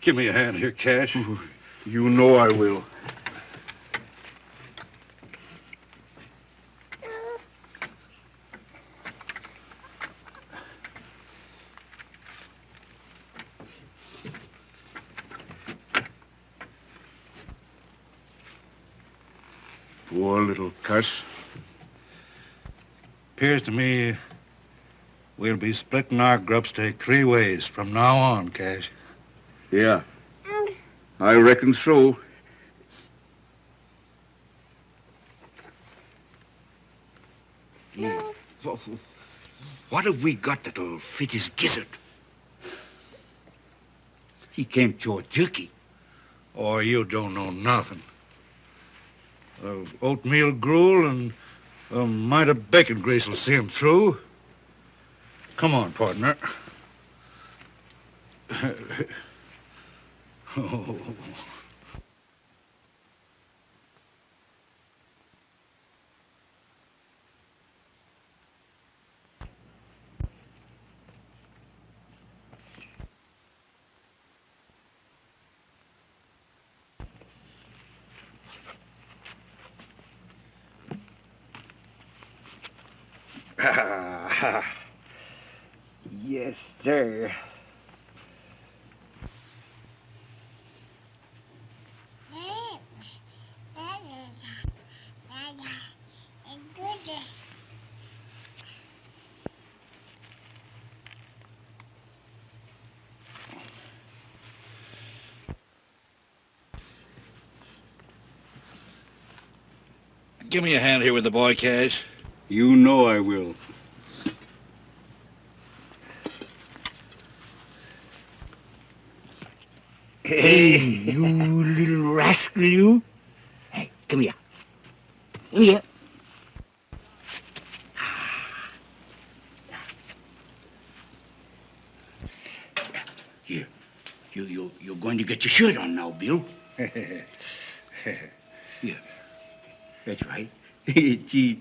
Give me a hand here, Cash. You know I will. Poor little cuss. Appears to me we'll be splitting our grub stake 3 ways from now on, Cash. Yeah, I reckon so. What have we got that'll fit his gizzard? He can't chew jerky. Oh, you don't know nothing. Oatmeal gruel and a mite of bacon grease will see him through. Come on, partner. Oh. Yes, sir. Give me a hand here with the boy, Cash. You know I will. Hey, you little rascal, you. Hey, come here. Come here. Here, you're going to get your shirt on now, Bill. Here. That's right. Gee,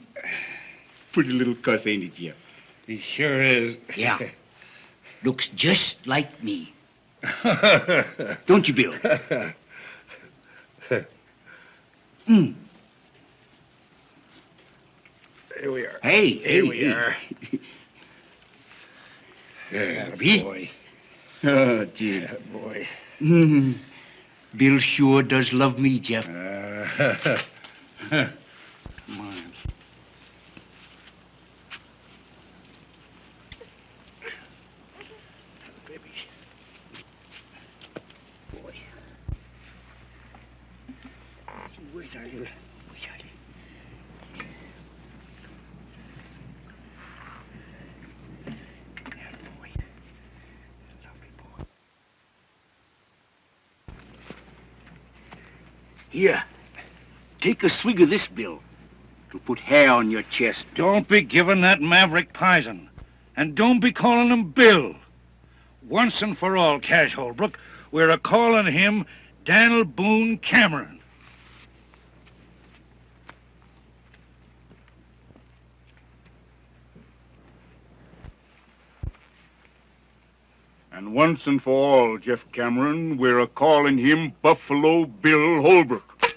pretty little cuss, ain't it, Jeff? He sure is. Yeah. Looks just like me. Don't you, Bill? Here we are. Hey, Here we are. Boy. Oh, gee. Boy. Bill sure does love me, Jeff. Come on. Baby. Boy. Where's our little... Here, take a swig of this, Bill. It'll put hair on your chest. Don't be giving that maverick poison. And don't be calling him Bill. Once and for all, Cash Holbrook, we're a-calling him Daniel Boone Cameron. And once and for all, Jeff Cameron, we're a-calling him Buffalo Bill Holbrook.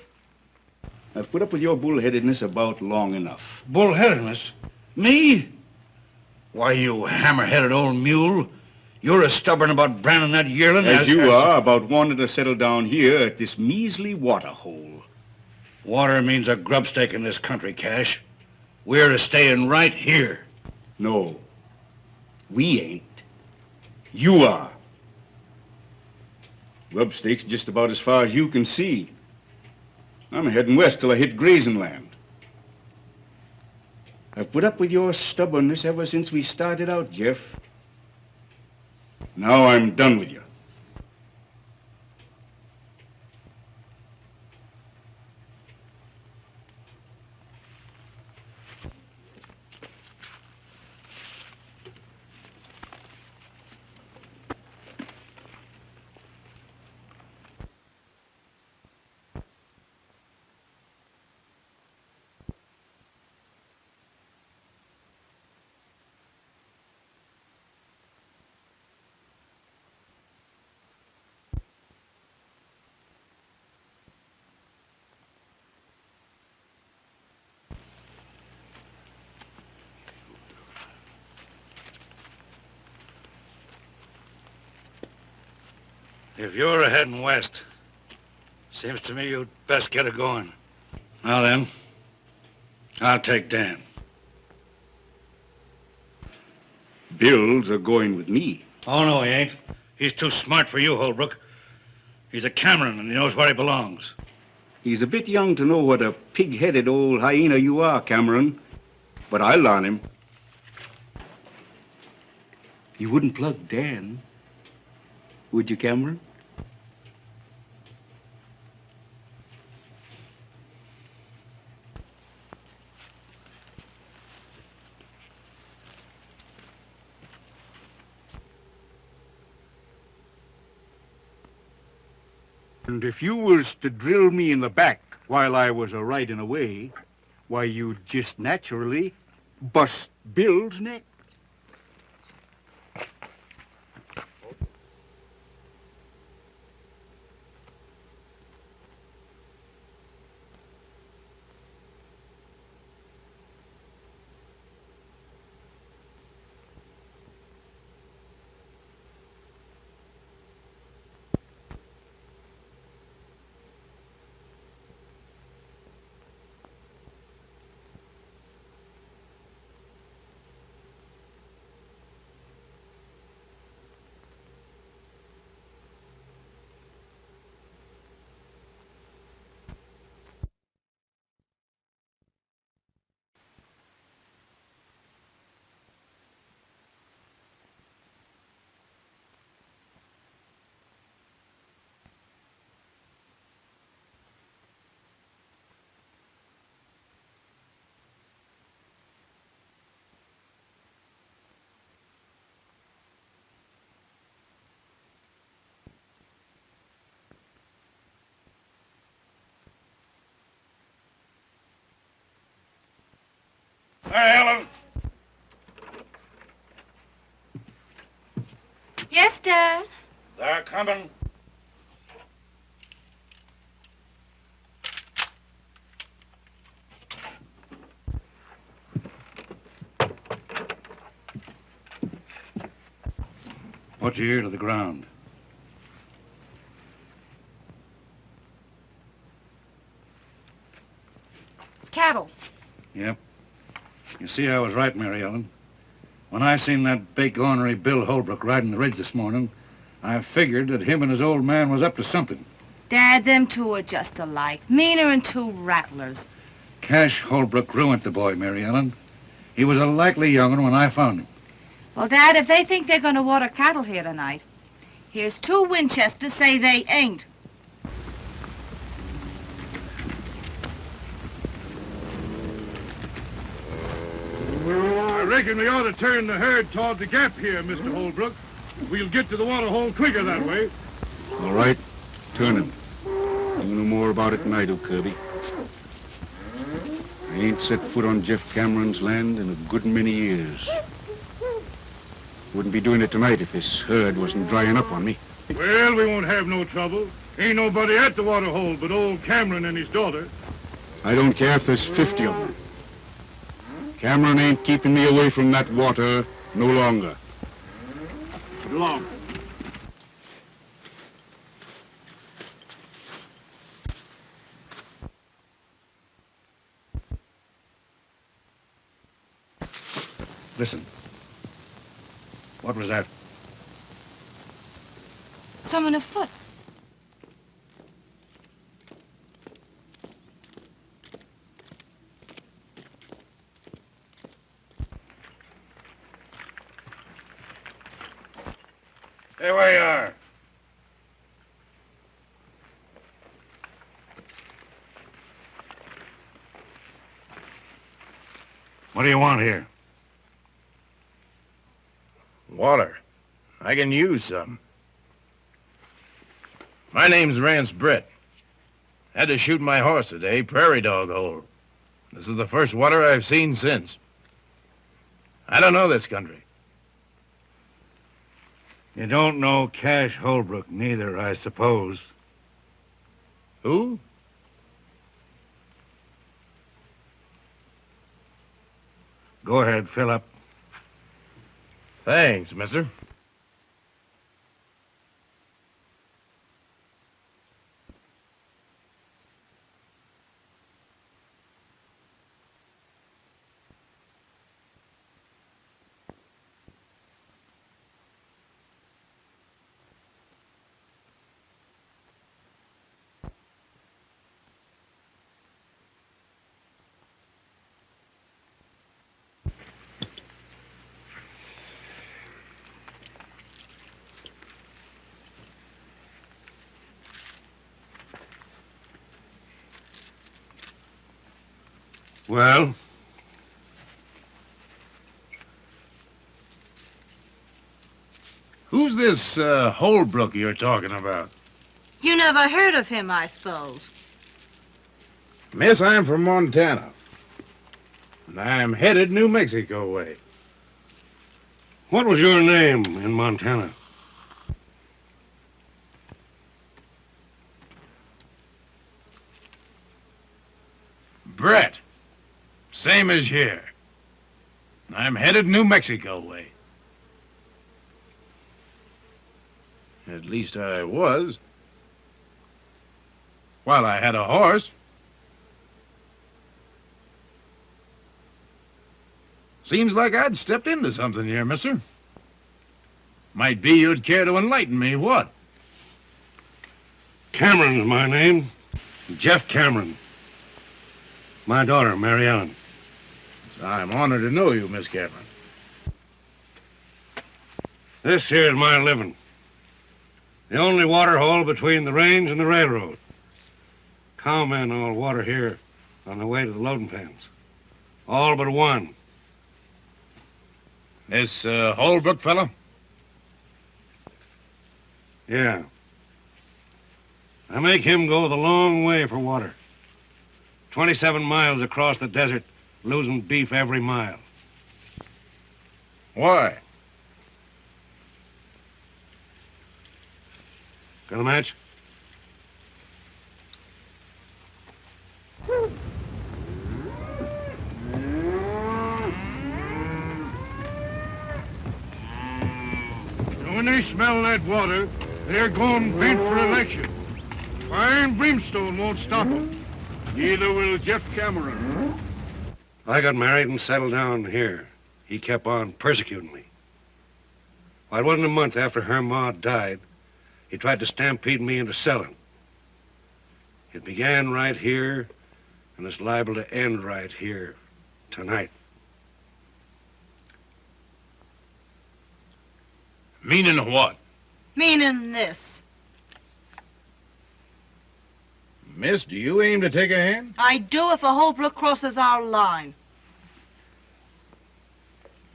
I've put up with your bullheadedness about long enough. Bullheadedness? Me? Why, you hammer-headed old mule. You're as stubborn about branding that yearling as you are about wanting to settle down here at this measly water hole. Water means a grubstake in this country, Cash. We're staying right here. No, we ain't. You are. Grubstake's just about as far as you can see. I'm heading west till I hit grazing land. I've put up with your stubbornness ever since we started out, Jeff. Now I'm done with you. If you're heading west, seems to me you'd best get it going. Now then, I'll take Dan. Bill's a-going with me. Oh, no, he ain't. He's too smart for you, Holbrook. He's a Cameron, and he knows where he belongs. He's a bit young to know what a pig-headed old hyena you are, Cameron. But I'll learn him. You wouldn't plug Dan, would you, Cameron? And if you was to drill me in the back while I was a-riding away, why, you'd just naturally bust Bill's neck. Hey, Ellen. Yes, Dad. They're coming. Put your ear to the ground. Cattle. Yep. You see, I was right, Mary Ellen. When I seen that big ornery Bill Holbrook riding the ridge this morning, I figured that him and his old man was up to something. Dad, them two are just alike. Meaner than two rattlers. Cash Holbrook ruined the boy, Mary Ellen. He was a likely young'un when I found him. Well, Dad, if they think they're going to water cattle here tonight, here's two Winchesters say they ain't. I reckon we ought to turn the herd toward the gap here, Mr. Holbrook. We'll get to the water hole quicker that way. All right, turn him. You know more about it than I do, Kirby. I ain't set foot on Jeff Cameron's land in a good many years. Wouldn't be doing it tonight if this herd wasn't drying up on me. Well, we won't have no trouble. Ain't nobody at the water hole but old Cameron and his daughter. I don't care if there's 50 of them. Cameron ain't keeping me away from that water no longer. Long. Listen. What was that? Someone afoot. There we are. What do you want here? Water. I can use some. My name's Rance Brett. Had to shoot my horse today, prairie dog hole. This is the first water I've seen since. I don't know this country. You don't know Cash Holbrook neither, I suppose. Who? Go ahead, fill up. Thanks, mister. Well? Who's this Holbrook you're talking about? You never heard of him, I suppose. Miss, I'm from Montana. And I'm headed New Mexico way. What was your name in Montana? Brett. Same as here. I'm headed New Mexico way. At least I was. While I had a horse. Seems like I'd stepped into something here, mister. Might be you'd care to enlighten me, what? Cameron's my name. Jeff Cameron. My daughter, Mary Ellen. I'm honored to know you, Miss Cameron. This here's my living. The only water hole between the range and the railroad. Cowmen all water here on the way to the loading pens. All but one. This Holbrook fellow? Yeah. I make him go the long way for water. 27 miles across the desert, losing beef every mile. Why? Got a match? When they smell that water, they're going bent for election. Fire and brimstone won't stop them. Neither will Jeff Cameron. I got married and settled down here. He kept on persecuting me. Well, it wasn't a month after her ma died, he tried to stampede me into selling. It began right here, and it's liable to end right here, tonight. Meaning what? Meaning this. Miss, do you aim to take a hand? I do if a Holbrook crosses our line.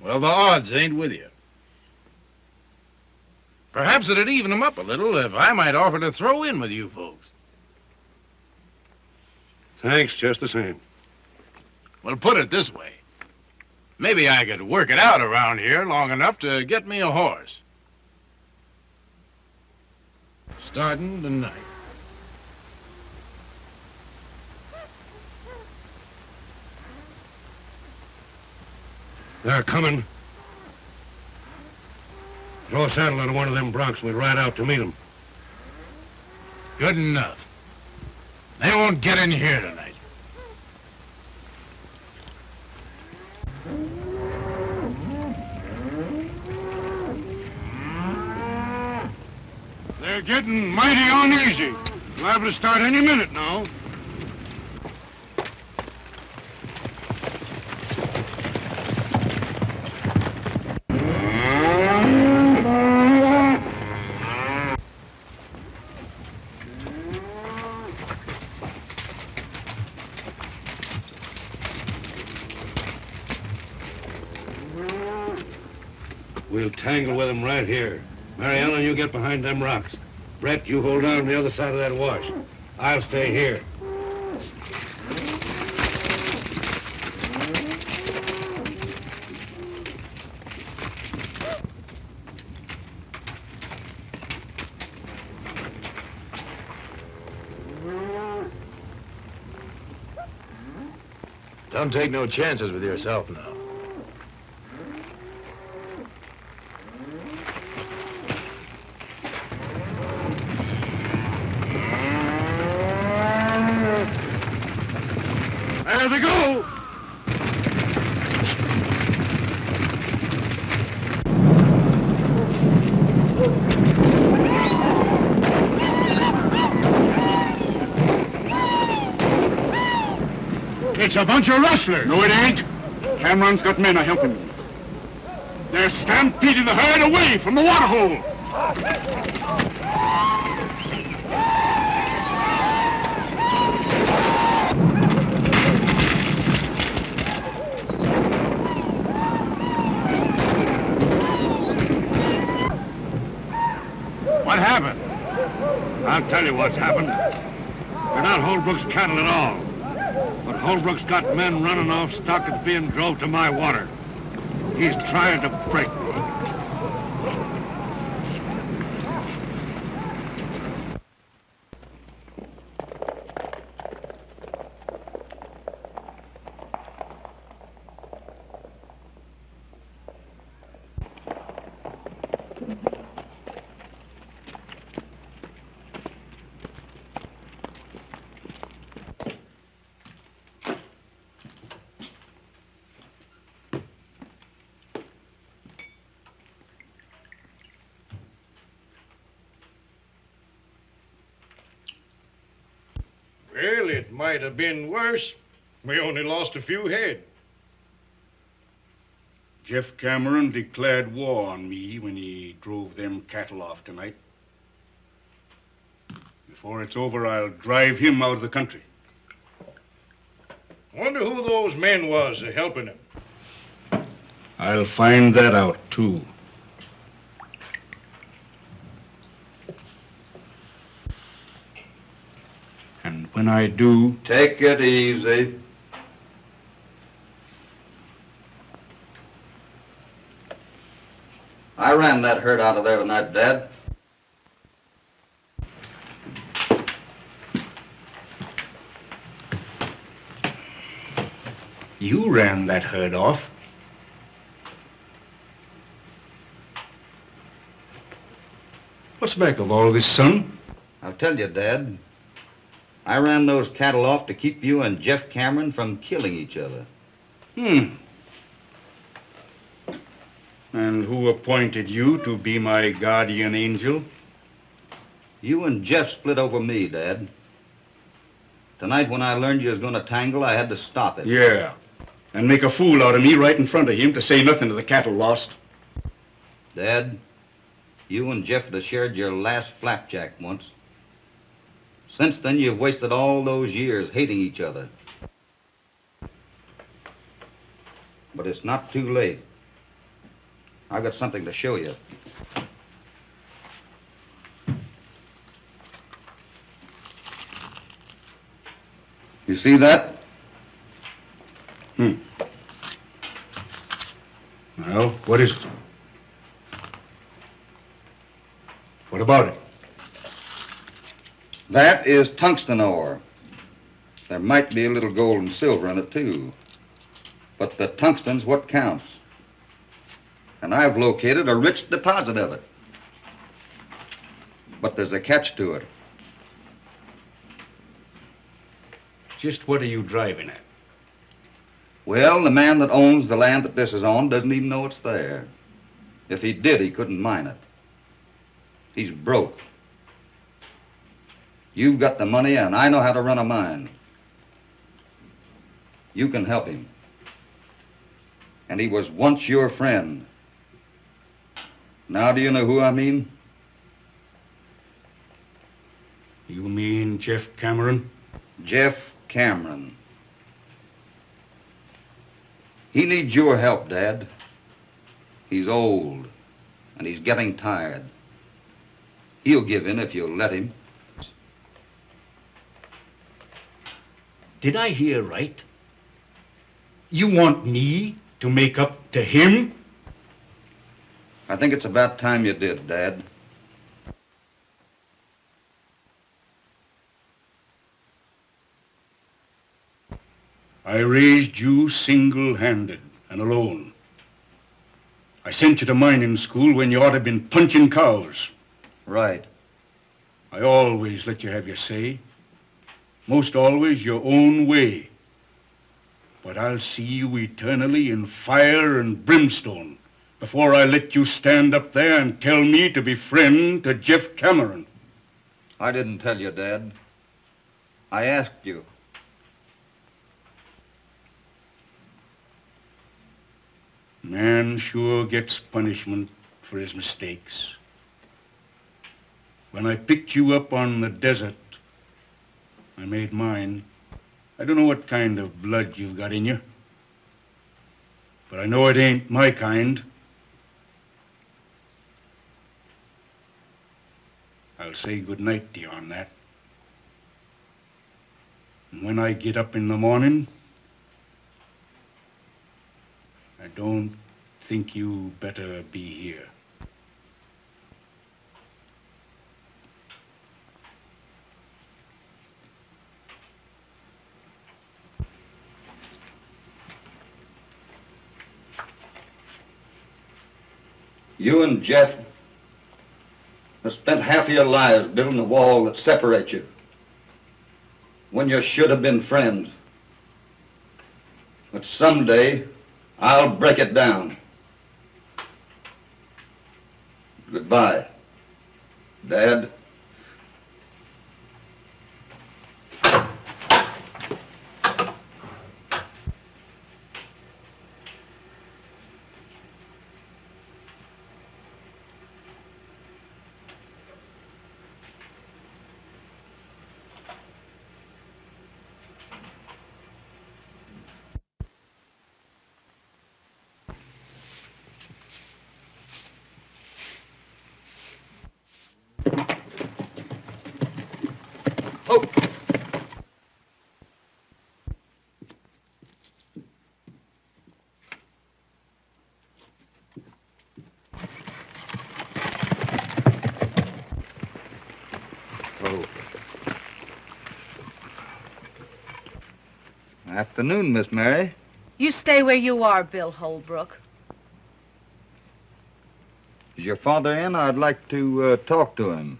Well, the odds ain't with you. Perhaps it'd even them up a little if I might offer to throw in with you folks. Thanks, just the same. Well, put it this way. Maybe I could work it out around here long enough to get me a horse. Starting tonight. They're coming. Throw a saddle on one of them broncs and we'll ride out to meet them. Good enough. They won't get in here tonight. They're getting mighty uneasy. Liable to start any minute now. We'll tangle with them right here. Mary Ellen, you get behind them rocks. Brett, you hold on the other side of that wash. I'll stay here. Don't take no chances with yourself now. There they go! It's a bunch of rustlers. No, it ain't. Cameron's got men a-helping them. They're stampeding the herd away from the water hole. What happened? I'll tell you what's happened. They're not Holbrook's cattle at all. But Holbrook's got men running off stock that's being drove to my water. He's trying to break me. Well, it might have been worse. We only lost a few head. Jeff Cameron declared war on me when he drove them cattle off tonight. Before it's over, I'll drive him out of the country. Wonder who those men was helping him. I'll find that out, too. And when I do... Take it easy. I ran that herd out of there tonight, Dad. You ran that herd off. What's back of all this, son? I'll tell you, Dad. I ran those cattle off to keep you and Jeff Cameron from killing each other. And who appointed you to be my guardian angel? You and Jeff split over me, Dad. Tonight when I learned you was going to tangle, I had to stop it. Yeah. And make a fool out of me right in front of him, to say nothing of the cattle lost. Dad, you and Jeff had shared your last flapjack once. Since then, you've wasted all those years hating each other. But it's not too late. I've got something to show you. You see that? What is it? What about it? That is tungsten ore. There might be a little gold and silver in it, too. But the tungsten's what counts. And I've located a rich deposit of it. But there's a catch to it. Just what are you driving at? Well, the man that owns the land that this is on doesn't even know it's there. If he did, he couldn't mine it. He's broke. You've got the money, and I know how to run a mine. You can help him. And he was once your friend. Now do you know who I mean? You mean Jeff Cameron? Jeff Cameron. He needs your help, Dad. He's old, and he's getting tired. He'll give in if you'll let him. Did I hear right? You want me to make up to him? I think it's about time you did, Dad. I raised you single-handed and alone. I sent you to mining school when you ought to have been punching cows. Right. I always let you have your say. Most always your own way. But I'll see you eternally in fire and brimstone before I let you stand up there and tell me to be friend to Jeff Cameron. I didn't tell you, Dad. I asked you. Man sure gets punishment for his mistakes. When I picked you up on the desert, I made mine. I don't know what kind of blood you've got in you, but I know it ain't my kind. I'll say good night to you on that. And when I get up in the morning, I don't think you better be here. You and Jeff have spent half of your lives building a wall that separates you when you should have been friends. But someday, I'll break it down. Goodbye, Dad. Afternoon, Miss Mary. You stay where you are, Bill Holbrook. Is your father in? I'd like to talk to him.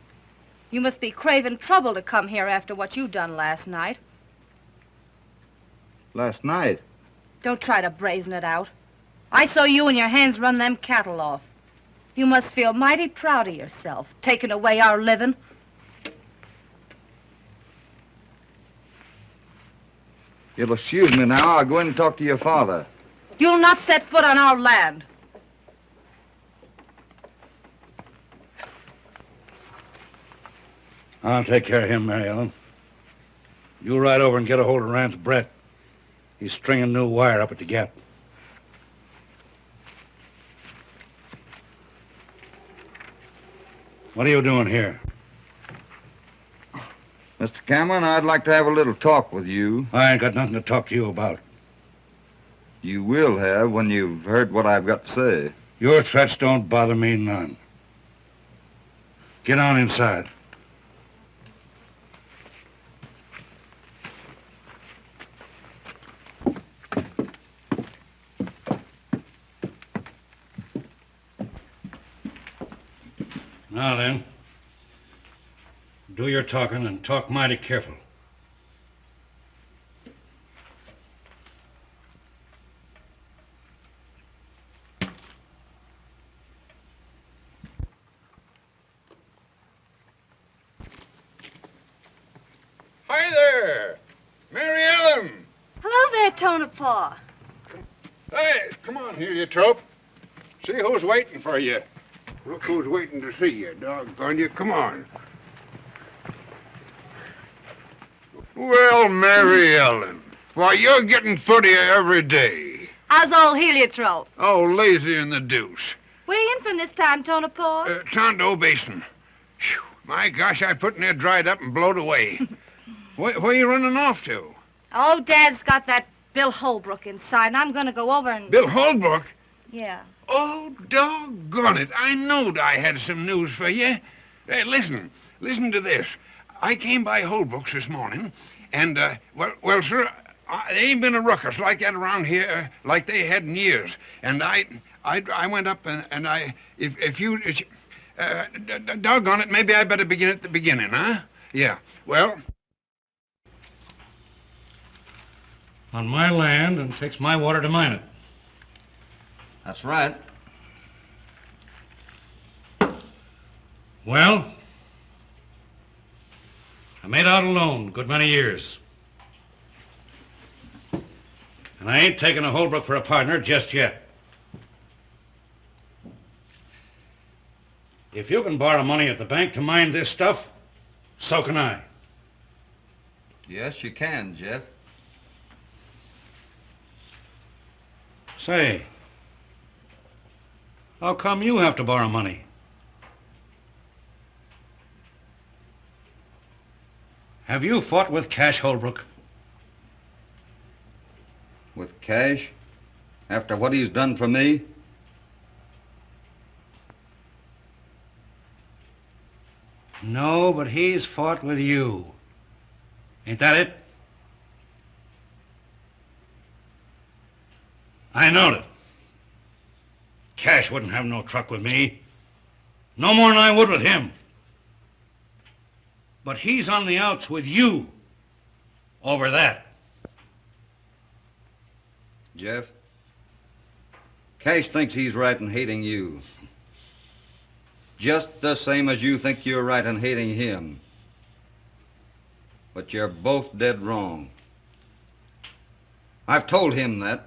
You must be craving trouble to come here after what you done last night. Last night? Don't try to brazen it out. I saw you and your hands run them cattle off. You must feel mighty proud of yourself, taking away our living. You'll excuse me now. I'll go in and talk to your father. You'll not set foot on our land. I'll take care of him, Mary Ellen. You ride over and get a hold of Rance Brett. He's stringing new wire up at the gap. What are you doing here? Mr. Cameron, I'd like to have a little talk with you. I ain't got nothing to talk to you about. You will have when you've heard what I've got to say. Your threats don't bother me none. Get on inside. Now then, do your talking and talk mighty careful. Hi there, Mary Ellen. Hello there, Tonopah. Hey, come on here, you trope. See who's waiting for you. Look who's waiting to see you, doggone you. Come on. Well, Mary Ellen, why, you're getting footier every day. How's old heliotrope? Oh, lazy in the deuce. Where you in from this time, Tonopah? Tondo Basin. Whew, my gosh, I put in there dried up and blowed away. Where you running off to? Oh, Dad's got that Bill Holbrook inside, and I'm gonna go over and... Bill Holbrook? Yeah. Oh, doggone it. I knowed I had some news for you. Hey, listen to this. I came by Holbrook's this morning, and, well, sir, there ain't been a ruckus like that around here like they had in years. And I went up and if you, doggone it, maybe I better begin at the beginning, huh? Yeah, well... On my land, and takes my water to mine it. That's right. Well, I made out alone a good many years. And I ain't taking a Holbrook for a partner just yet. If you can borrow money at the bank to mine this stuff, so can I. Yes, you can, Jeff. Say, how come you have to borrow money? Have you fought with Cash Holbrook? With Cash? After what he's done for me? No, but he's fought with you. Ain't that it? I knowed it. Cash wouldn't have no truck with me. No more than I would with him. But he's on the outs with you over that. Jeff, Cash thinks he's right in hating you. Just the same as you think you're right in hating him. But you're both dead wrong. I've told him that.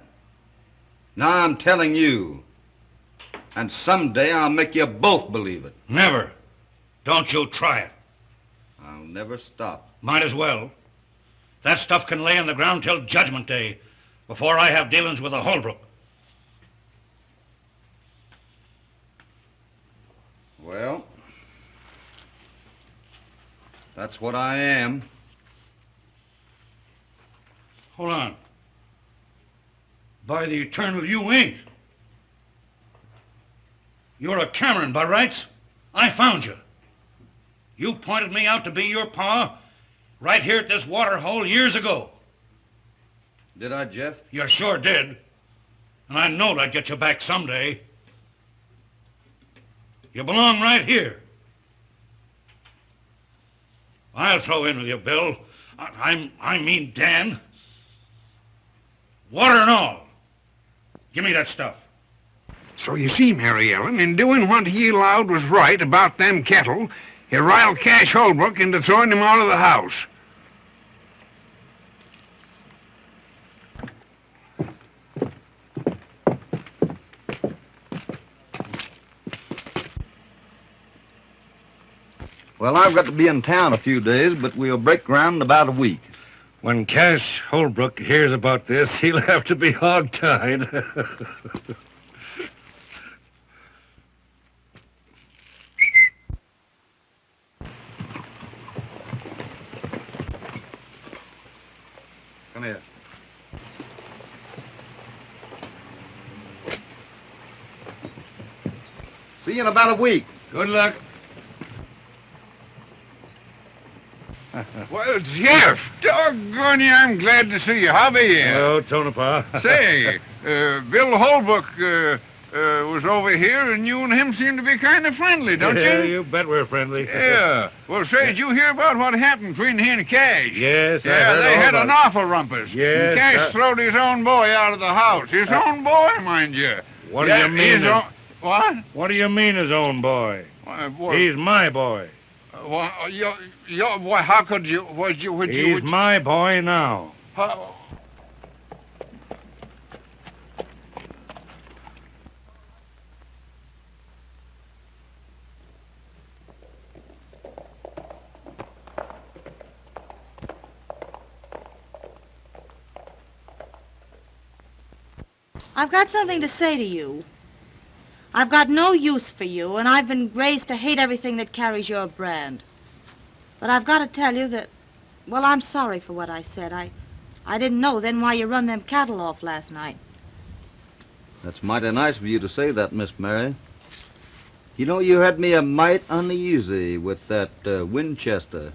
Now I'm telling you. And someday I'll make you both believe it. Never. Don't you try it. I'll never stop. Might as well. That stuff can lay on the ground till Judgment Day before I have dealings with a Holbrook. Well, that's what I am. Hold on. By the eternal, you ain't. You're a Cameron by rights. I found you. You pointed me out to be your pa right here at this water hole years ago. Did I, Jeff? You sure did. And I knowed I'd get you back someday. You belong right here. I'll throw in with you, Bill. I mean Dan. Water and all. Give me that stuff. So you see, Mary Ellen, in doing what he allowed was right about them cattle, he riled Cash Holbrook into throwing him out of the house. Well, I've got to be in town a few days, but we'll break ground in about a week. When Cash Holbrook hears about this, he'll have to be hog-tied. Come here. See you in about a week. Good luck. Well, Jeff, doggone you, I'm glad to see you. How be you? Hello, Tonopah. Say, Bill Holbrook was over here, and you and him seem to be kind of friendly, don't Yeah, you? you bet we're friendly. Yeah. Well, say, did you hear about what happened between he and Cash? Yes, I Yeah, heard they all had about an it. awful rumpus. Yes, And Cash throwed his own boy out of the house. His own boy, mind you. What do you mean? What? What do you mean his own boy? He's my boy. How could you? He's my boy now. How, I've got something to say to you. I've got no use for you, and I've been raised to hate everything that carries your brand. But I've got to tell you that, well, I'm sorry for what I said. I didn't know then why you run them cattle off last night. That's mighty nice of you to say that, Miss Mary. You know, you had me a mite uneasy with that Winchester.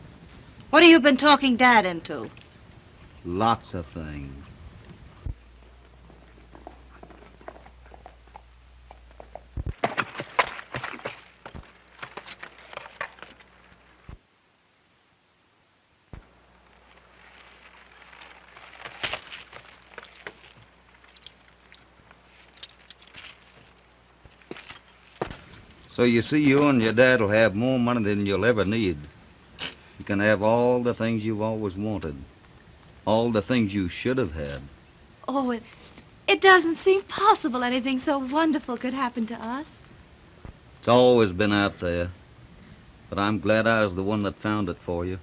What have you been talking Dad into? Lots of things. So you see, you and your dad will have more money than you'll ever need. You can have all the things you've always wanted. All the things you should have had. Oh, it doesn't seem possible anything so wonderful could happen to us. It's always been out there. But I'm glad I was the one that found it for you.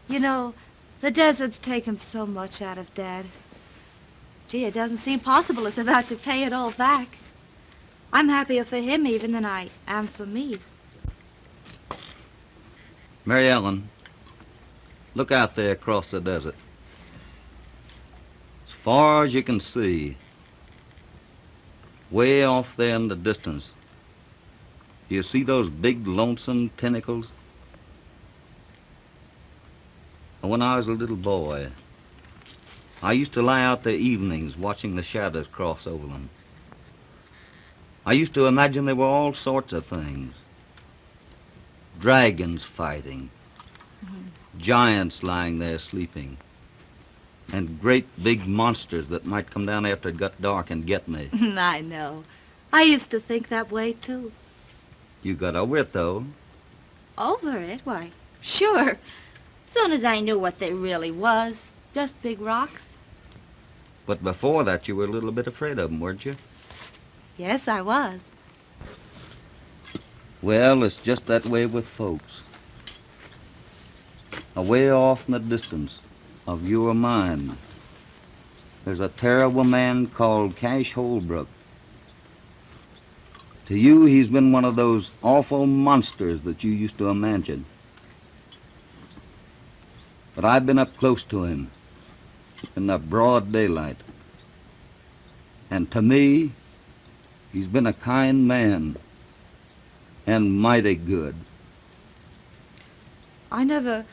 You know, the desert's taken so much out of Dad. Gee, it doesn't seem possible it's about to pay it all back. I'm happier for him even than I am for me. Mary Ellen, look out there across the desert. As far as you can see, way off there in the distance, do you see those big lonesome pinnacles? When I was a little boy, I used to lie out there evenings watching the shadows cross over them. I used to imagine there were all sorts of things. Dragons fighting, giants lying there sleeping, and great big monsters that might come down after it got dark and get me. I know. I used to think that way, too. You got over it, though. Over it? Why, sure. Soon as I knew what they really was, just big rocks. But before that, you were a little bit afraid of them, weren't you? Yes, I was. Well, it's just that way with folks. Away off in the distance of your mind, there's a terrible man called Cash Holbrook. To you, he's been one of those awful monsters that you used to imagine. But I've been up close to him in the broad daylight. And to me, he's been a kind man and mighty good. I never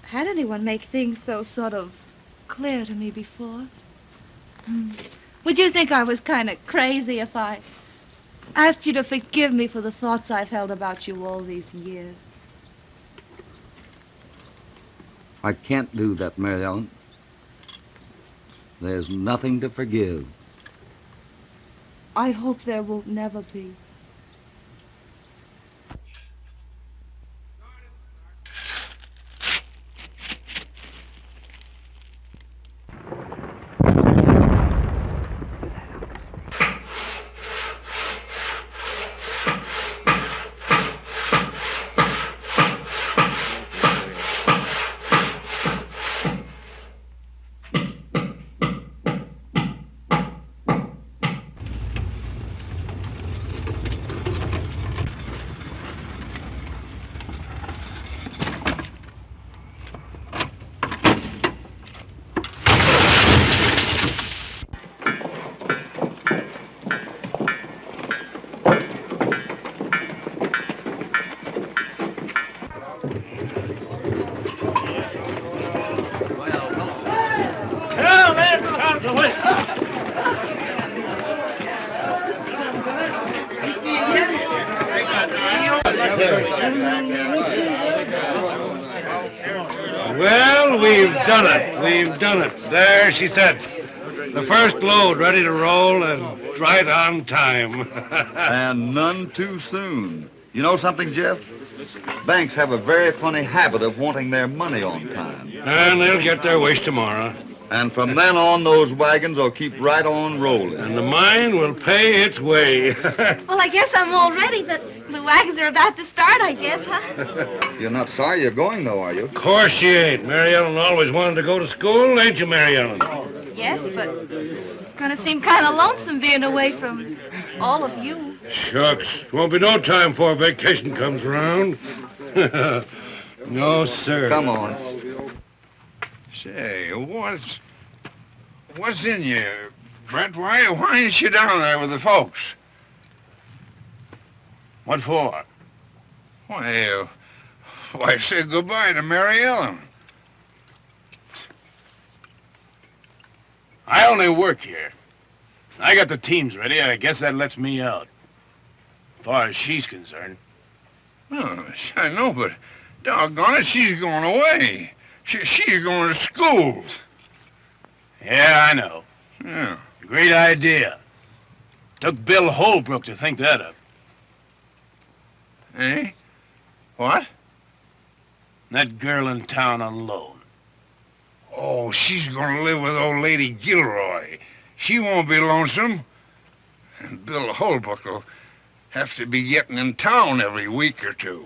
had anyone make things so sort of clear to me before. Would you think I was kind of crazy if I asked you to forgive me for the thoughts I've held about you all these years? I can't do that, Mary Ellen. There's nothing to forgive. I hope there won't never be. Well, we've done it. We've done it. There she sits. The first load ready to roll and right on time. And none too soon. You know something, Jeff? Banks have a very funny habit of wanting their money on time. And they'll get their wish tomorrow. And from then on, those wagons will keep right on rolling. And the mine will pay its way. Well, I guess I'm all ready. The wagons are about to start, I guess, huh? You're not sorry you're going, though, are you? Of course she ain't. Mary Ellen always wanted to go to school, ain't you, Mary Ellen? Yes, but it's gonna seem kind of lonesome being away from all of you. Shucks. Won't be no time before vacation comes around. No, sir. Come on. Say, what's in you, Brett? Why ain't you down there with the folks? What for? Why say goodbye to Mary Ellen? I only work here. I got the teams ready. I guess that lets me out. As far as she's concerned. Oh, I know, but doggone it, she's going away. She's going to school. Yeah, I know. Yeah. Great idea. Took Bill Holbrook to think that up. Eh? What? That girl in town alone. Oh, she's going to live with old Lady Gilroy. She won't be lonesome. And Bill Holbrook will have to be getting in town every week or two.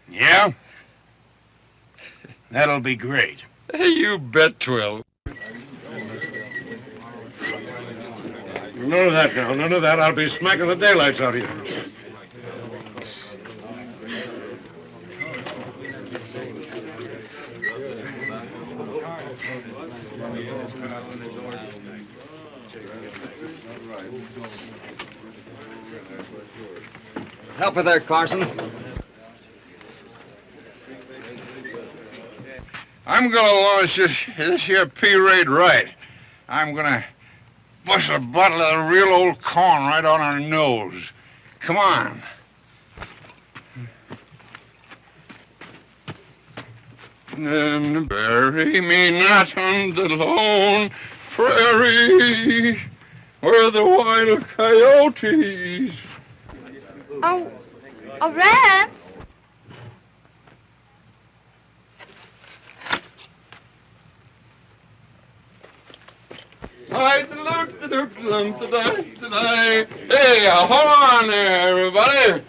Yeah? That'll be great. You bet 'twill. None of that now, none of that. I'll be smacking the daylights out of you. Help her there, Carson. I'm going to launch this here P-Raid right. I'm going to bust a bottle of the real old corn right on our nose. Come on. And bury me not on the lone prairie where the wild coyotes. Oh, rats? Hey, hold on there, everybody.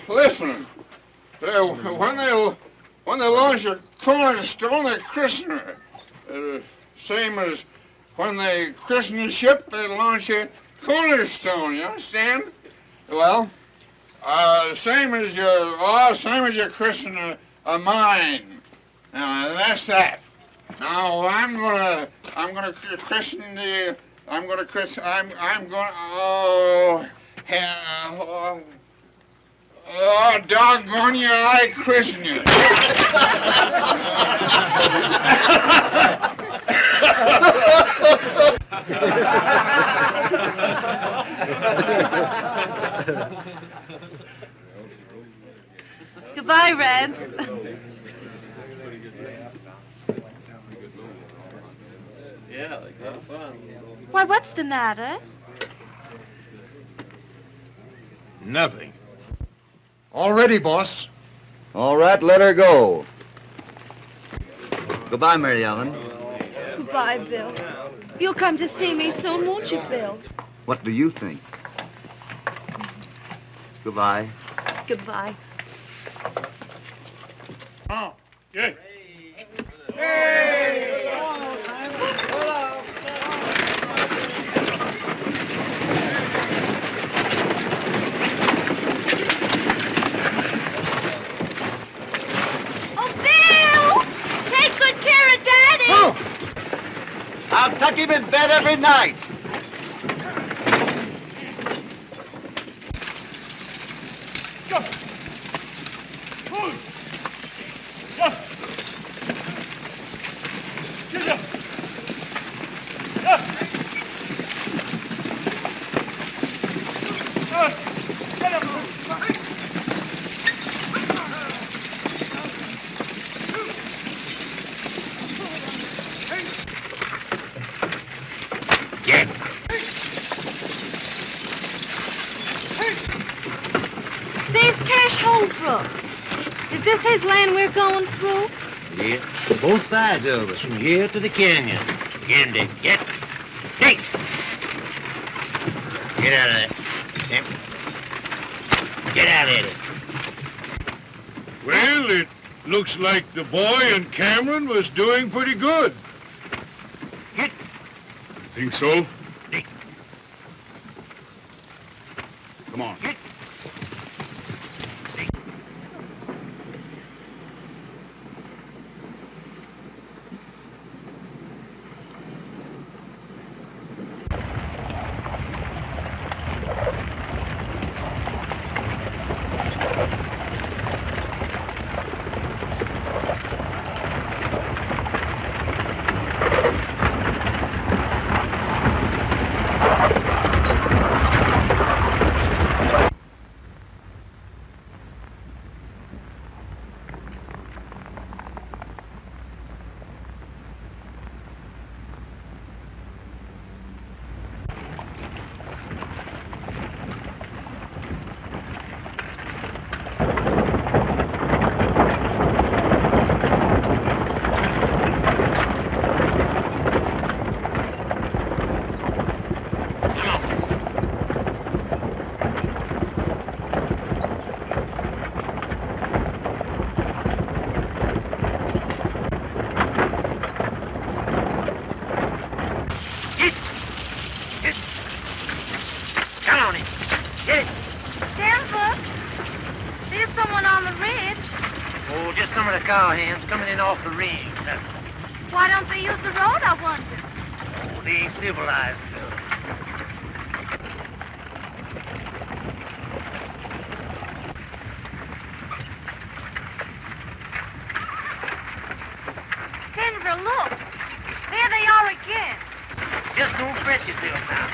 Listen. When they launch a cornerstone, they christen her. Same as when they christen a ship, they launch a cornerstone. You understand? Well, same as you christen a mine. Now, that's that. Now I'm gonna christen the. Oh, doggone you! I christen you. Goodbye, Reds. Why, what's the matter? Nothing. All ready, boss. All right, let her go. Goodbye, Mary Ellen. Goodbye, Bill. You'll come to see me soon, won't you, Bill? What do you think? Goodbye. Goodbye. Oh, yeah. I'll tuck him in bed every night. this land we're going through? Yeah, both sides of us, from here to the canyon. Again, Dick, get. Dick! Get out of there. Yep. Get out of there. Well, it looks like the boy and Cameron was doing pretty good. Get. Think so? Dick. Come on. Get. Some of the cowhands coming in off the range, that's all. Why don't they use the road, I wonder? Oh, they ain't civilized enough. Denver, look. There they are again. Just don't fret yourself now.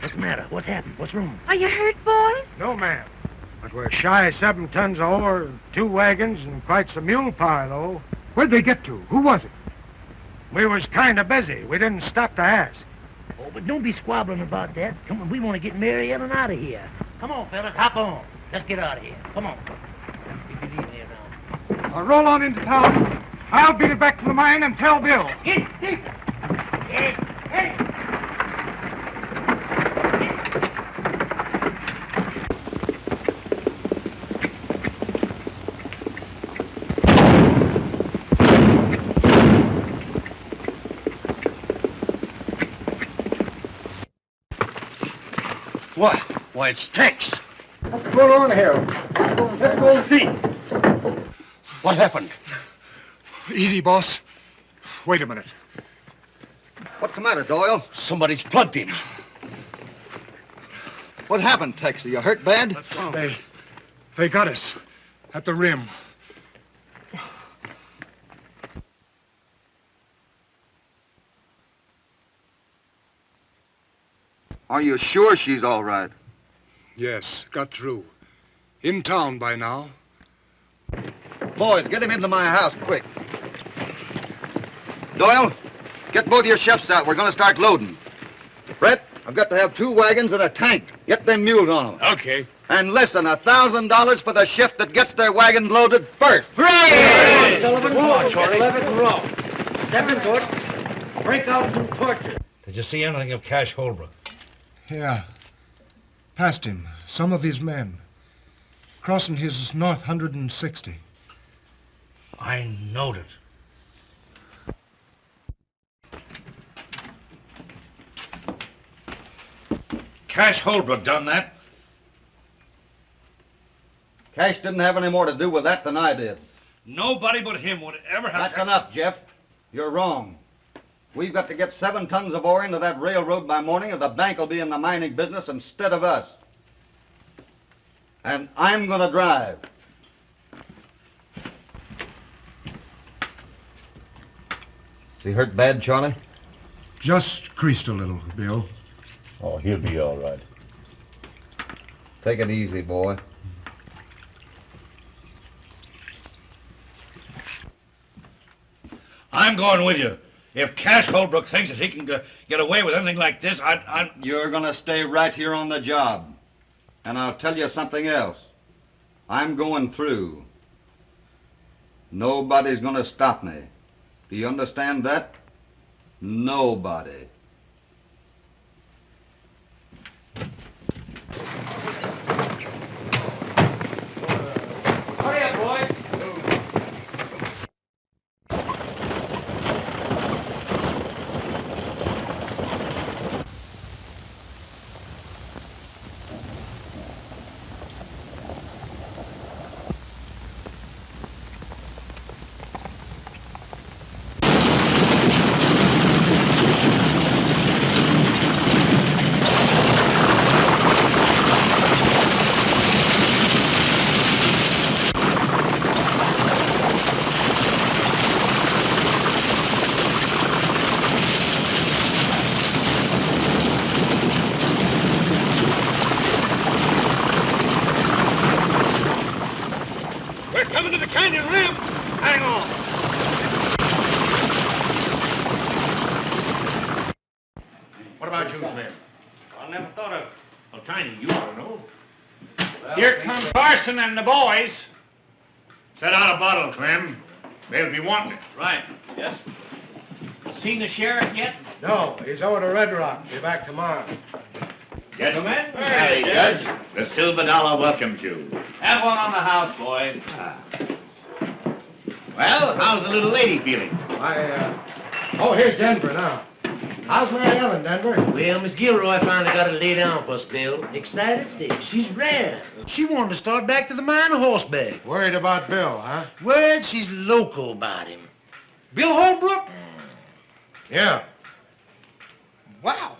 What's the matter? What's happened? What's wrong? Are you hurt, boy? No, ma'am. But we're shy of 7 tons of ore, 2 wagons, and quite some mule power, though. Where'd they get to? Who was it? We was kind of busy. We didn't stop to ask. Oh, but don't be squabbling about that. Come on, we want to get Mary Ellen out of here. Come on, fellas, hop on. Let's get out of here. Come on. If you leave me around. I'll roll on into town. I'll beat it back to the mine and tell Bill. Get. What? Why, it's Tex. What's going on here? Let's go and see. What happened? Easy, boss. Wait a minute. What's the matter, Doyle? Somebody's plugged him. What happened, Tex? Are you hurt bad? They got us at the rim. Are you sure she's all right? Yes, got through. In town by now. Boys, get him into my house, quick. Doyle, get both your chefs out. We're going to start loading. Brett, I've got to have 2 wagons and a tank. Get them mules on them. Okay. And listen, $1,000 for the shift that gets their wagon loaded first. Hooray! Sullivan, come on, Shorty. 11th row. Step into it. Break out some torches. Did you see anything of Cash Holbrook? Yeah. Passed him. Some of his men. Crossing his north 160. I knowed it. Cash Holbrook done that. Cash didn't have any more to do with that than I did. Nobody but him would ever have... That's enough, Jeff. You're wrong. We've got to get 7 tons of ore into that railroad by morning, or the bank will be in the mining business instead of us. And I'm going to drive. Is he hurt bad, Charlie? Just creased a little, Bill. Oh, he'll be all right. Take it easy, boy. I'm going with you. If Cash Holbrook thinks that he can get away with anything like this, I'm... You're going to stay right here on the job. And I'll tell you something else. I'm going through. Nobody's going to stop me. Do you understand that? Nobody. Hurry up, boys. We're coming to the canyon rim. Hang on. What about you, Slim? I never thought of... Well, Tiny, you ought to know. Here come Carson and the boys. Set out a bottle, Clem. They'll be wanting it. Right. Yes. Seen the sheriff yet? No, he's over to Red Rock. Be back tomorrow. Gentlemen. Howdy, Judge. The Silver Dollar welcomes you. Have one on the house, boys. Well, how's the little lady feeling? Oh, here's Denver now. How's Mary Ellen, Denver? Well, Miss Gilroy finally got to lay down for a spell. Excited stick. She's rare. She wanted to start back to the mine on horseback. Worried about Bill, huh? Word, she's loco about him. Bill Holbrook? Yeah. Wow.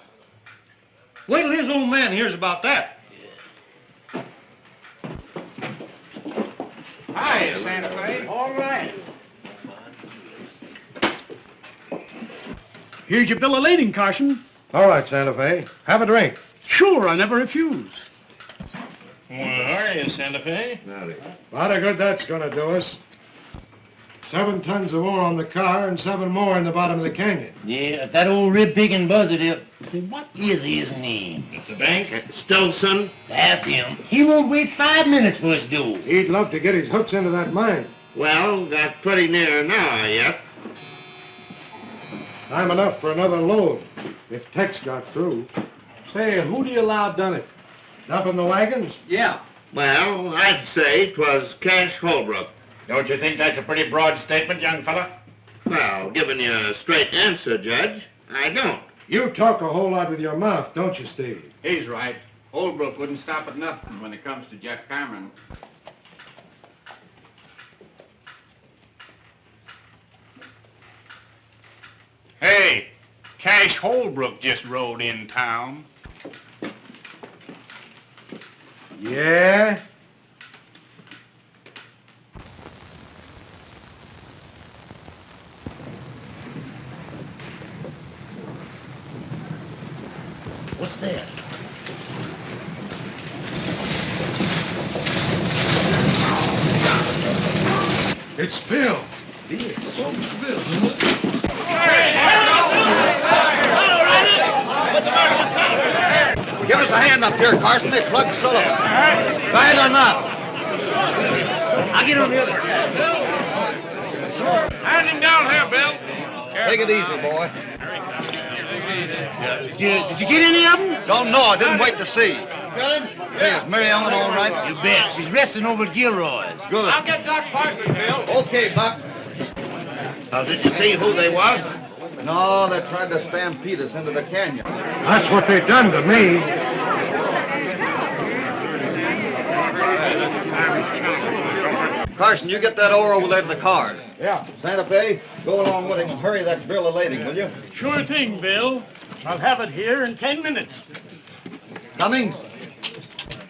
Wait till his old man hears about that. Hi, Santa Fe. All right. Here's your bill of lading, Carson. All right, Santa Fe. Have a drink. Sure, I never refuse. Where are you, Santa Fe? A lot of good that's going to do us. 7 tons of ore on the car and 7 more in the bottom of the canyon. Yeah, if that old rib-picking buzzard is... Say, what is his name? At the bank? Stolson. That's him. He won't wait 5 minutes for his due. He'd love to get his hooks into that mine. Well, got pretty near an hour yet. Time enough for another load, if Tex got through. Say, who do you allow done it? Dumping the wagons? Yeah. Well, I'd say 'twas Cash Holbrook. Don't you think that's a pretty broad statement, young fella? Well, giving you a straight answer, Judge, I don't. You talk a whole lot with your mouth, don't you, Steve? He's right. Holbrook wouldn't stop at nothing when it comes to Jeff Cameron. Hey, Cash Holbrook just rode in town. Yeah? What's that? It's Bill. Bill. Give us a hand up here, Carson. They plugged Sullivan. Bad or not? I'll get on the other. Hand him down here, Bill. Take it easy, boy. Did you get any of them? Don't know. I didn't wait to see. Got him? Hey, is Mary Ellen all right? You bet. She's resting over at Gilroy's. Good. I'll get Doc Parsons, Bill. Okay, Buck. Now, did you see who they was? No, they tried to stampede us into the canyon. That's what they done to me. Carson, you get that ore over there to the cars. Yeah. Santa Fe, go along with him and hurry that bill of lading, will you? Sure thing, Bill. I'll have it here in 10 minutes. Cummings,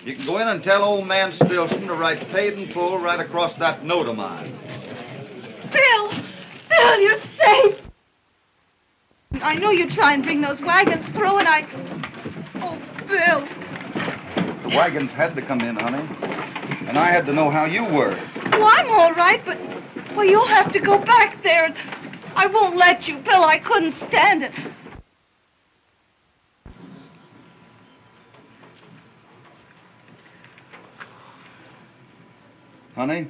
you can go in and tell old man Stilson to write paid in full right across that note of mine. Bill! Bill, you're safe! I knew you'd try and bring those wagons through, and Oh, Bill! The wagons had to come in, honey. And I had to know how you were. Well, I'm all right, but... Well, you'll have to go back there, and I won't let you, Bill. I couldn't stand it. Honey?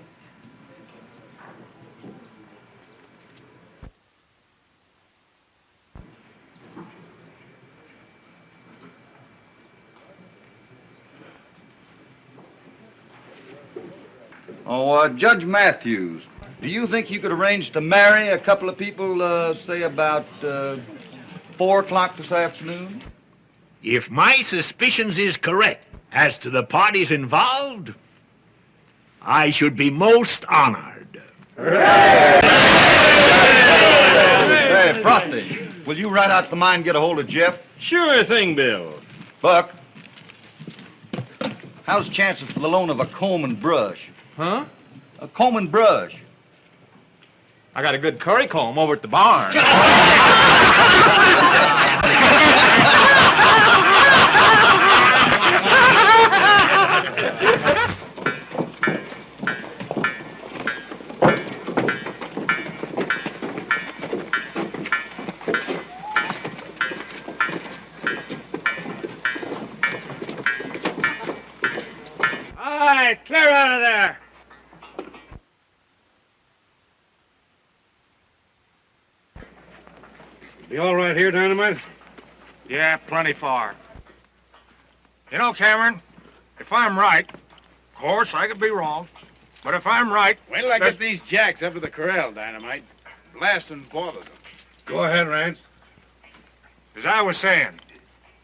Oh, Judge Matthews, do you think you could arrange to marry a couple of people, say about 4 o'clock this afternoon? If my suspicions is correct as to the parties involved, I should be most honored. Hey, Frosty, will you ride out the mine and get a hold of Jeff? Sure thing, Bill. Buck, how's chances for the loan of a comb and brush? Huh? A comb and brush. I got a good curry comb over at the barn. All right, clear out of there. Be all right here, Dynamite? Yeah, plenty far. You know, Cameron, if I'm right, of course, I could be wrong, but if I'm right... Wait till I get these jacks up to the corral, Dynamite. Blast and boil them. Go ahead, Rance. As I was saying,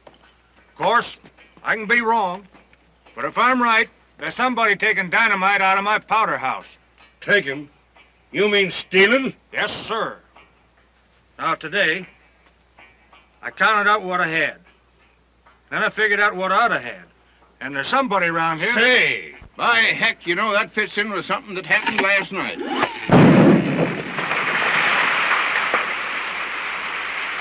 of course, I can be wrong, but if I'm right, there's somebody taking dynamite out of my powder house. Taking? You mean stealing? Yes, sir. Now, today, I counted out what I had. Then I figured out what I'd have had. And there's somebody around here... Say, by heck, you know, that fits in with something that happened last night.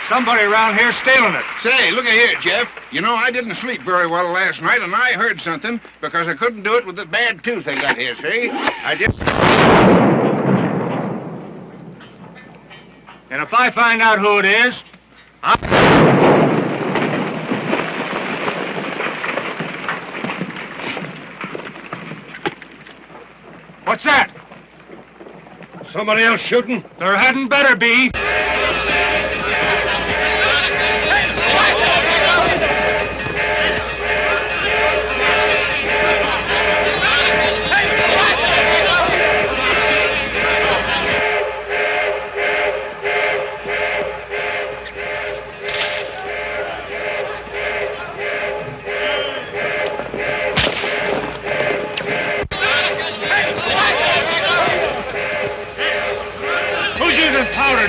Somebody around here stealing it. Say, look here, Jeff. You know, I didn't sleep very well last night, and I heard something because I couldn't do it with the bad tooth I got here, see? I did... And if I find out who it is, What's that? Somebody else shooting? There hadn't better be.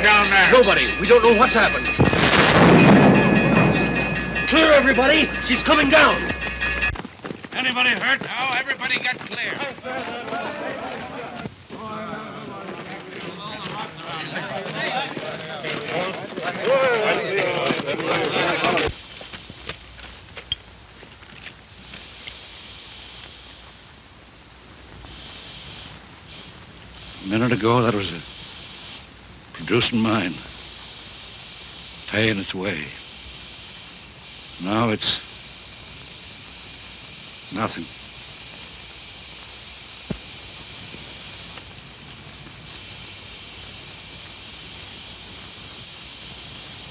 Down there. Nobody. We don't know what's happened. Clear, everybody. She's coming down. Anybody hurt? No, everybody got clear. A minute ago, that was a producing mine, paying its way. Now it's nothing.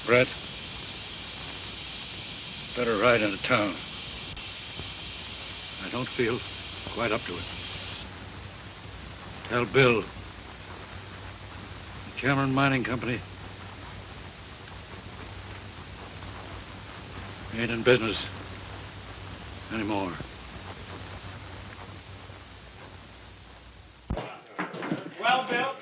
Brett, better ride into town. I don't feel quite up to it. Tell Bill, the Cameron Mining Company ain't in business anymore. Well, Bill,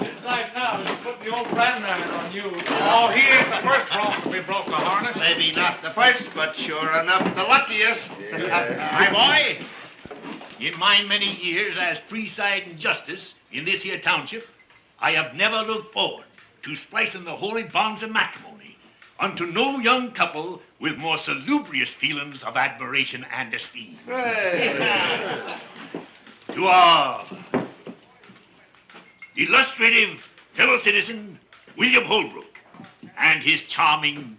inside now, you put the old brand iron on you. Oh, he ain't the first bronc we broke a harness. Maybe not the first, but sure enough the luckiest. My boy, in my many years as presiding justice in this here township, I have never looked forward to splicing the holy bonds of matrimony unto no young couple with more salubrious feelings of admiration and esteem. To our illustrative fellow citizen, William Holbrook, and his charming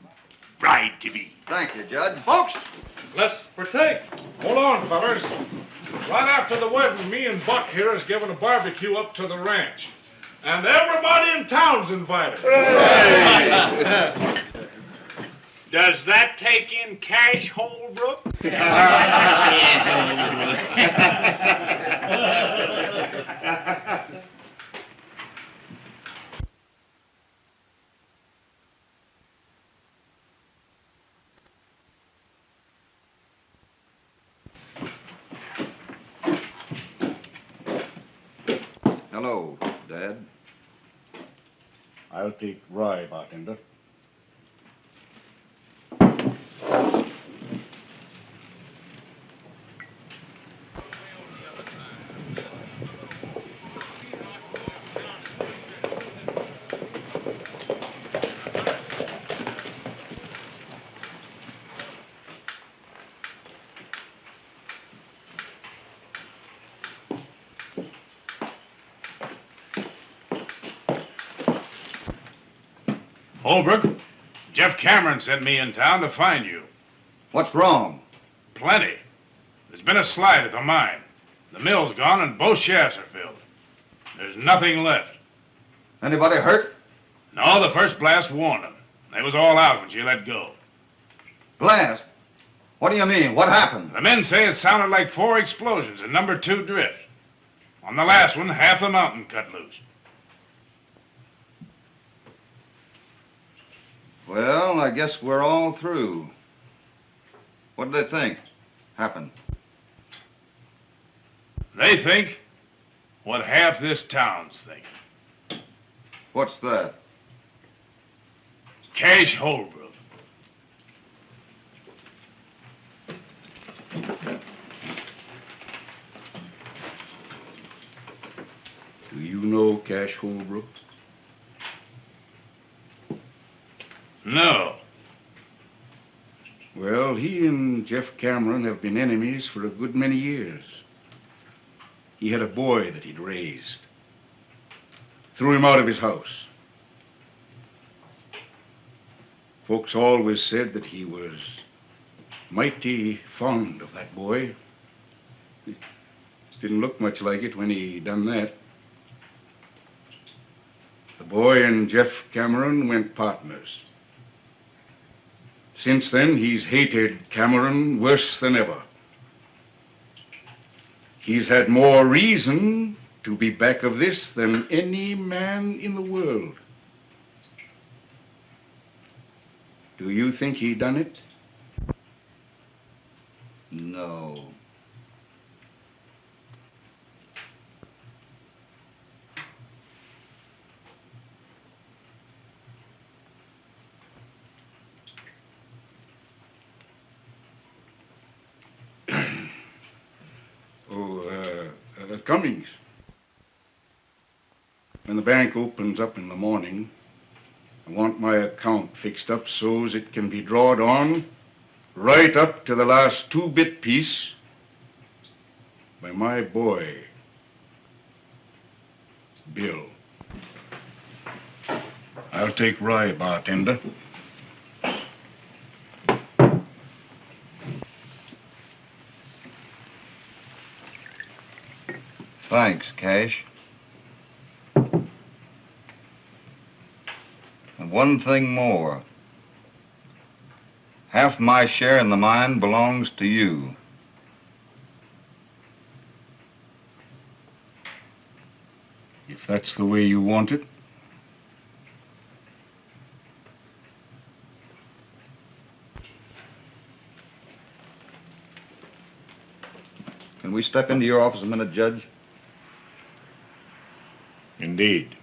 bride-to-be. Thank you, Judge. Folks, let's partake. Hold on, fellers. Right after the wedding, me and Buck here is giving a barbecue up to the ranch. And everybody in town's invited. Does that take in cash, Holbrook? Yes, Hello, Dad. I'll take rye, bartender. Holbrook, Jeff Cameron sent me in town to find you. What's wrong? Plenty. There's been a slide at the mine. The mill's gone and both shafts are filled. There's nothing left. Anybody hurt? No, the first blast warned them. They was all out when she let go. Blast? What do you mean? What happened? The men say it sounded like 4 explosions in number 2 drift. On the last one, half the mountain cut loose. Well, I guess we're all through. What do they think happened? They think what half this town's thinking. What's that? Cash Holbrook. Do you know Cash Holbrook? No. Well, he and Jeff Cameron have been enemies for a good many years. He had a boy that he'd raised. Threw him out of his house. Folks always said that he was mighty fond of that boy. It didn't look much like it when he done that. The boy and Jeff Cameron went partners. Since then, he's hated Cameron worse than ever. He's had more reason to be back of this than any man in the world. Do you think he done it? No. Cummings. When the bank opens up in the morning, I want my account fixed up so's it can be drawed on right up to the last 2-bit piece by my boy, Bill. I'll take rye, bartender. Thanks, Cash. And one thing more. Half my share in the mine belongs to you. If that's the way you want it. Can we step into your office a minute, Judge? Indeed.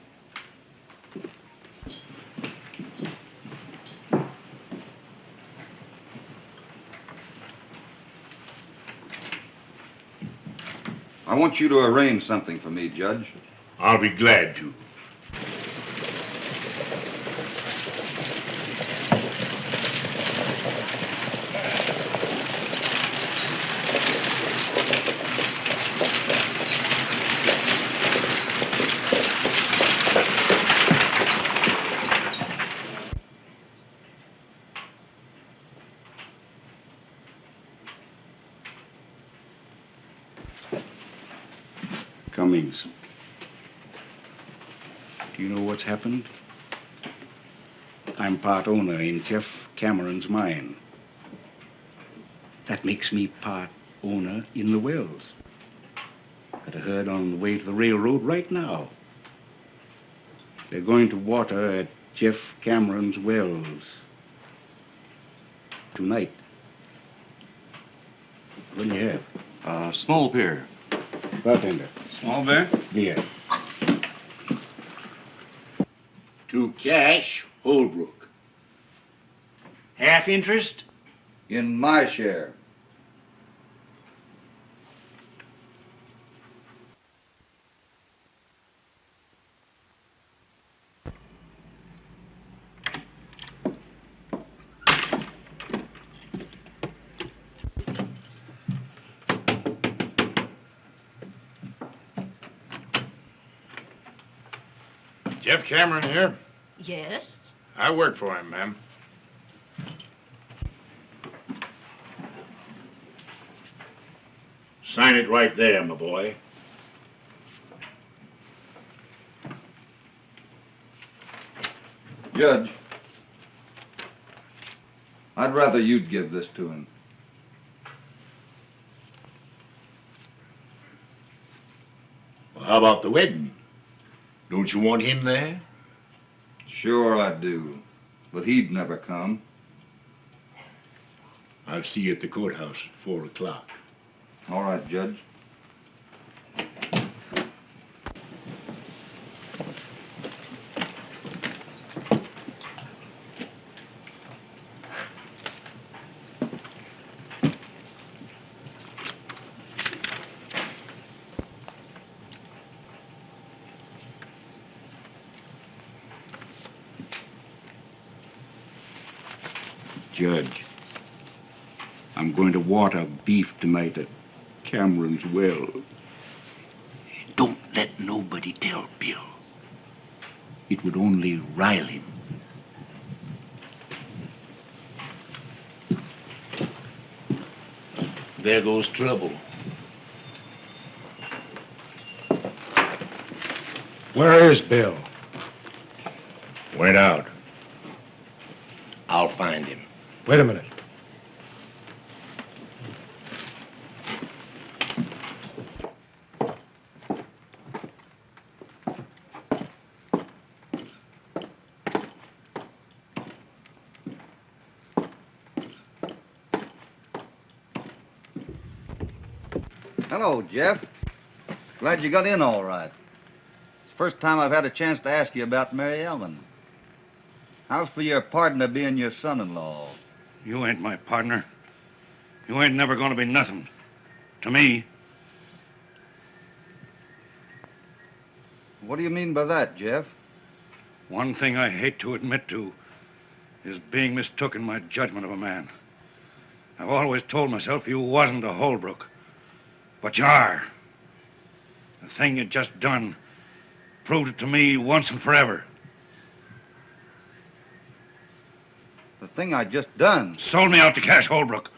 I want you to arrange something for me, Judge. I'll be glad to. Cummings. Do you know what's happened? I'm part owner in Jeff Cameron's mine. That makes me part owner in the wells. Got a herd on the way to the railroad right now. They're going to water at Jeff Cameron's wells tonight. What do you have? Small beer. Bartender. Small beer? Beer. To cash, Holbrook. Half interest? In my share. Jeff Cameron here. Yes? I work for him, ma'am. Sign it right there, my boy. Judge, I'd rather you'd give this to him. Well, how about the wedding? Don't you want him there? Sure I do, but he'd never come. I'll see you at the courthouse at 4 o'clock. All right, Judge. Judge, I'm going to water beef tonight at Cameron's well. Don't let nobody tell Bill. It would only rile him. There goes trouble. Where is Bill? Went out. I'll find him. Wait a minute. Hello, Jeff. Glad you got in all right. It's the first time I've had a chance to ask you about Mary Ellen. How's for your partner being your son-in-law? You ain't my partner. You ain't never gonna be nothing. To me. What do you mean by that, Jeff? One thing I hate to admit to is being mistook in my judgment of a man. I've always told myself you wasn't a Holbrook. But you are. The thing you just done proved it to me once and forever. The thing I just done? Sold me out to Cash Holbrook.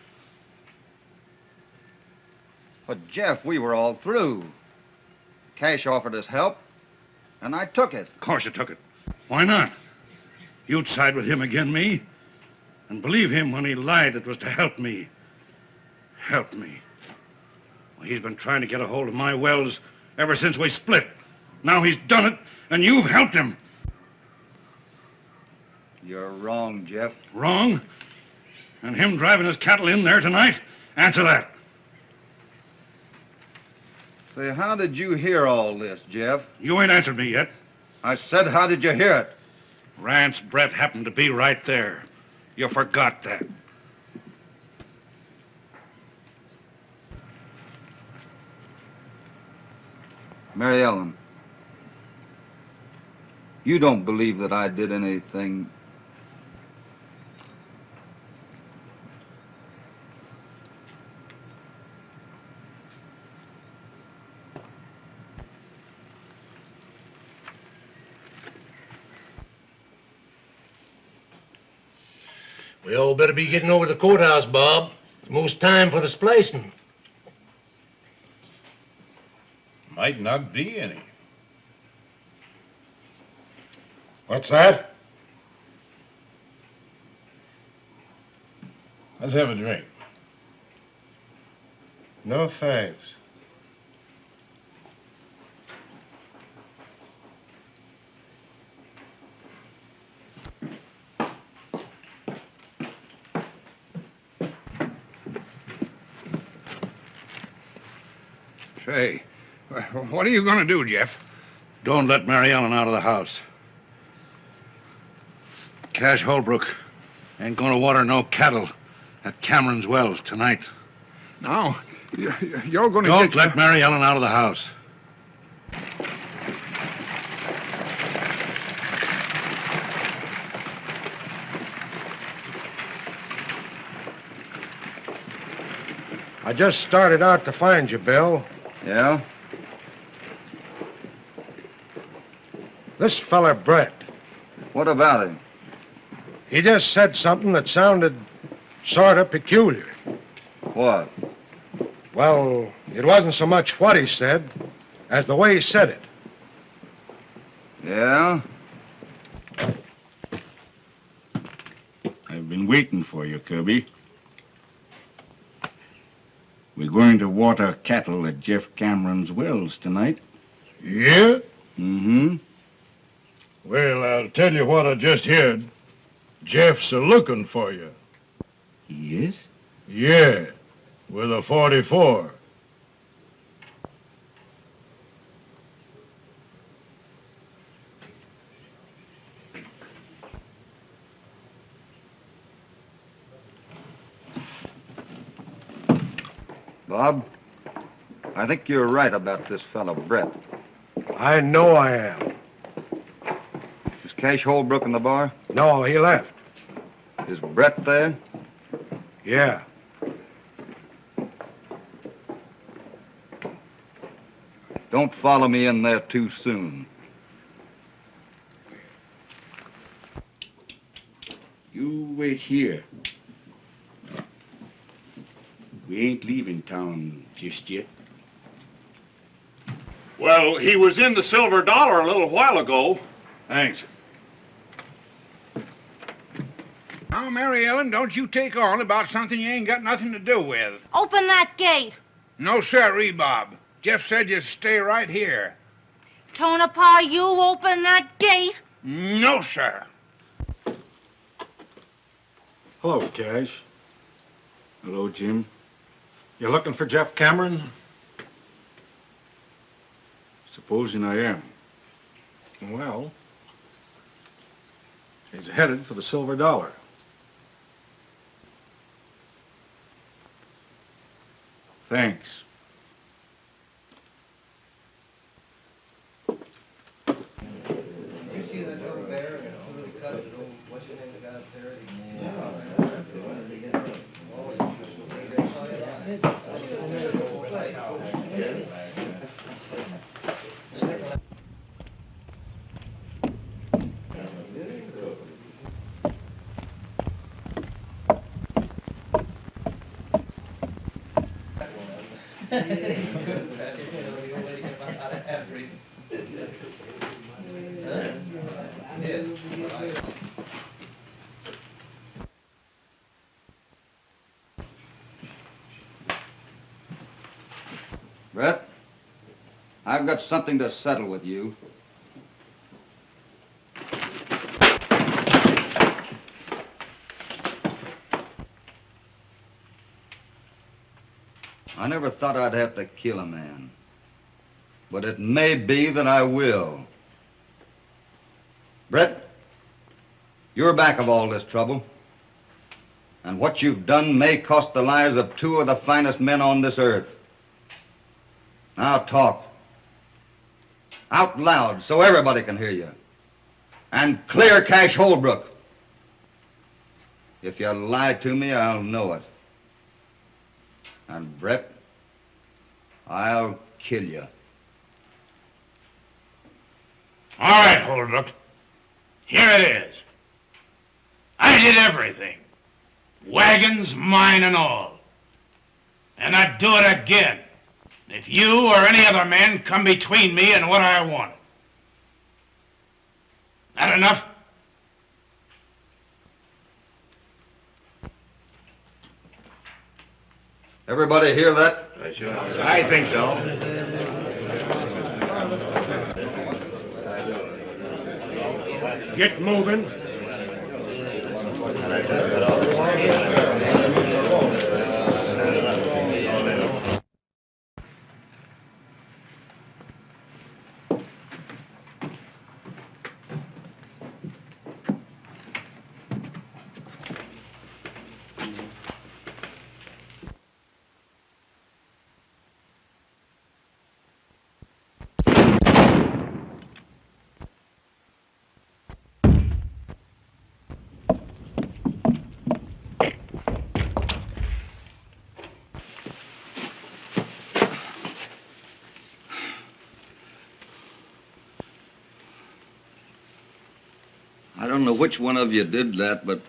But, Jeff, we were all through. Cash offered us help, and I took it. Of course you took it. Why not? You'd side with him again me. And believe him when he lied it was to help me. Help me. Well, he's been trying to get a hold of my wells ever since we split. Now he's done it, and you've helped him. You're wrong, Jeff. Wrong? And him driving his cattle in there tonight? Answer that. Say, how did you hear all this, Jeff? You ain't answered me yet. I said, how did you hear it? Rance Brett happened to be right there. You forgot that. Mary Ellen, you don't believe that I did anything. We all better be getting over to the courthouse, Bob. It's most time for the splicing. Might not be any. What's that? Let's have a drink. No thanks. Say, what are you going to do, Jeff? Don't let Mary Ellen out of the house. Cash Holbrook ain't gonna water no cattle at Cameron's wells tonight. Now, you're going to Don't let Mary Ellen out of the house. I just started out to find you, Bill. Yeah? This feller, Brett. What about him? He just said something that sounded sort of peculiar. What? Well, it wasn't so much what he said as the way he said it. Yeah? I've been waiting for you, Kirby. We're going to water cattle at Jeff Cameron's wells tonight. Yeah? Mm-hmm. Well, I'll tell you what I just heard. Jeff's a-looking for you. Yes? Yeah, with a 44. Bob, I think you're right about this fellow, Brett. I know I am. Is Cash Holbrook in the bar? No, he left. Is Brett there? Yeah. Don't follow me in there too soon. You wait here. We ain't leaving town just yet. Well, he was in the Silver Dollar a little while ago. Thanks. Now, Mary Ellen, don't you take on about something you ain't got nothing to do with. Open that gate. No, sirree, Bob. Jeff said you stay right here. Tonopah, you open that gate. No, sir. Hello, Cash. Hello, Jim. You looking for Jeff Cameron? Supposing I am. Well, he's headed for the Silver Dollar. Thanks. I've got something to settle with you. I never thought I'd have to kill a man. But it may be that I will. Brett, you're back of all this trouble. And what you've done may cost the lives of 2 of the finest men on this earth. Now talk. Out loud so everybody can hear you. And clear Cash Holbrook. If you lie to me, I'll know it. And Brett, I'll kill you. All right, Holbrook. Here it is. I did everything. Wagons, mine and all. And I'd do it again if you or any other man come between me and what I want. That enough? Everybody hear that? I think so. Get moving. I don't know which one of you did that, but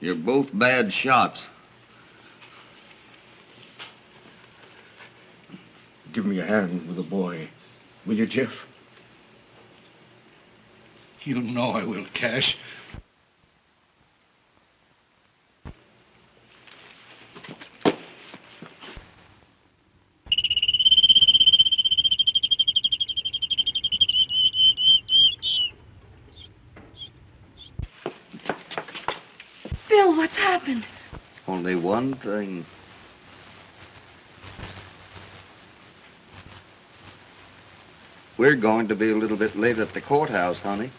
you're both bad shots. Give me a hand with the boy. Will you, Jeff? You know I will, Cash. Bill, what's happened? Only one thing. We're going to be a little bit late at the courthouse, honey.